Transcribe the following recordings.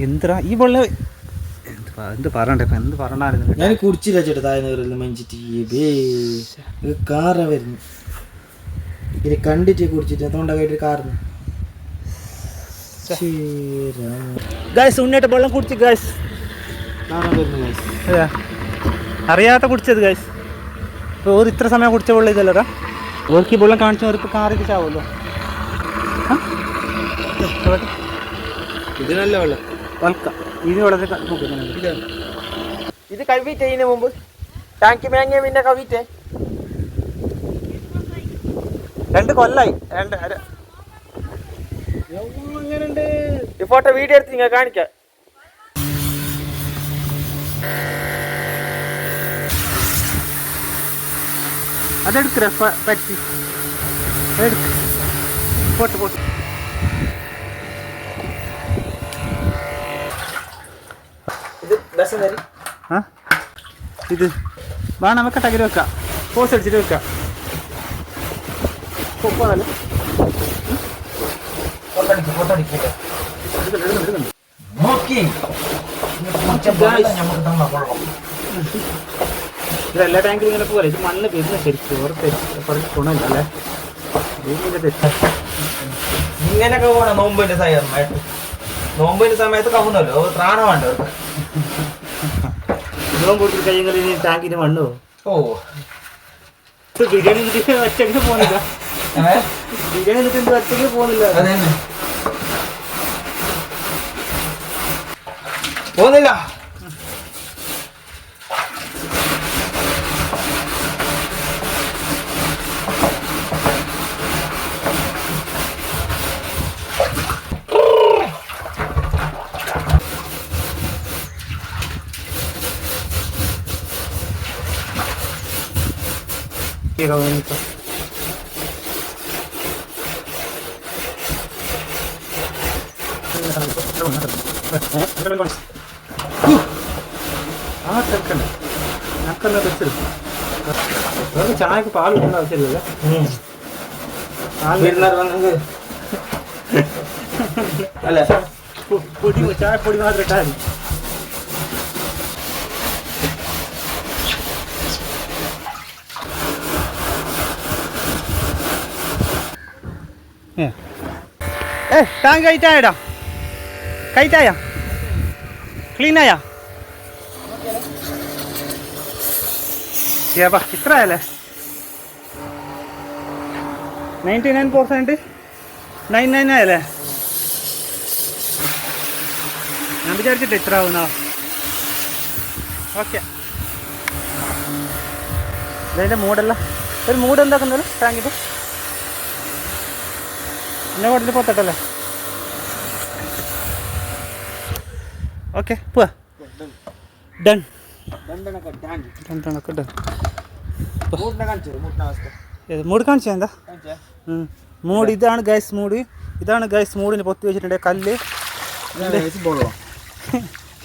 എന്തിനാ ഈ വെള്ളം എന്ത് പറയണ്ടേ ഇപ്പം എന്ത് പറഞ്ഞായിരുന്നു ഞാൻ കുടിച്ചില്ല ചേട്ടാ താഴ്ന്നവരെല്ലാം മഞ്ചിട്ട് കാറ വരുന്നു ഇത് കണ്ടിട്ട് കുടിച്ചിട്ട് തൊണ്ടകായിട്ട് കാറുന്നു ഗൈസ് ഉണ്ണിയായിട്ട് വെള്ളം കുടിച്ച് ഗൈസ് കാറാൻ വരുന്നു ഗൈസ് അറിയാത്ത കുടിച്ചത് ഗൈസ് ഇപ്പോൾ ഒരു ഇത്ര സമയം കുടിച്ച വെള്ളം ഇതല്ലടാ ഓർക്ക് ഈ വെള്ളം കാണിച്ചു അവർക്ക് കാറിക്ക് ചാവുമല്ലോ ഇത് നല്ല വെള്ളം വൽക്ക ഇത് വളരെ നോക്കുന്നുണ്ട് ഇത് കവിറ്റേ ഇതിന് മുമ്പ് ടാങ്കി മേങ്ങിയ പിന്നെ കവിറ്റേ 2 കൊല്ലായി ഈ ഫോട്ടോ വീഡിയോ എടുത്ത് നിങ്ങൾ കാണിക്കാം അതെടുക്കറ പറ്റി എടുക്ക പോട്ട് പോട്ട് ഇത് ബസ് തരി ആ ഇത് വേണം നമുക്ക് ടകര് വെക്കാം പോസ് അടിച്ചിട്ട് വെക്കാം പോകാനല്ലേ ഇതെല്ലാ ടാങ്കിലും ഇങ്ങനെ പോലെ ഇത് മണ്ണ് വരുന്ന ശരിക്കും കുറച്ച് ഗുണമില്ല അല്ലേ ഇങ്ങനെയൊക്കെ പോകണം നോമ്പിന്റെ സമയത്ത് കവുന്നല്ലോ ത്രാണം വേണ്ട ഇതും കൂട്ടി കഴിയുമ്പോൾ ഇനി ടാങ്കിന് മണ്ണ് പോകും ബിരിയാണി ഒറ്റയ്ക്ക് പോകുന്നില്ല ബിരിയാണി ഒറ്റയ്ക്ക് പോകുന്നില്ല പോകുന്നില്ല ചായക്ക് പാൽ കൊടുക്കേണ്ട ആവശ്യമില്ലല്ലോ അല്ല പൊടി ചായപ്പൊടി മാത്രം ഇട്ടാൽ ടാങ്ക് കൈറ്റായടാ കൈറ്റായ ക്ലീനായ ഇത്ര ആയല്ലേ 99% 99 ആയല്ലേ ഞാൻ വിചാരിച്ചിട്ട് ഇത്ര ആവുന്ന ഓക്കെ ഇതിൻ്റെ മൂടല്ല ഒരു മൂട് എന്താക്കുന്നല്ലോ ടാങ്കിൻ്റെ എന്നെ കൂടുതൽ പോത്തട്ടല്ലേ ഓക്കെ പോവാ ഡൺ രണ്ടെണ്ണൊക്കെ ഡൺ മൂട് കാണിച്ചാ എന്താ മൂട് ഇതാണ് ഗൈസ് മൂട് ഇതാണ് ഗൈസ് മൂടിന് പൊത്തി വെച്ചിട്ടുണ്ട് കല്ല്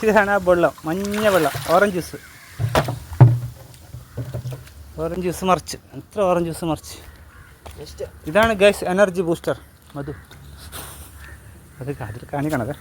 ഇതാണ് ആ വെള്ളം മഞ്ഞ വെള്ളം ഓറഞ്ച് ജ്യൂസ് മറിച്ച് എത്ര ഓറഞ്ച് ജ്യൂസ് മറിച്ച് ഇതാണ് ഗൈസ് എനർജി ബൂസ്റ്റർ മധു അത് അതിൽ കാണിക്കണത്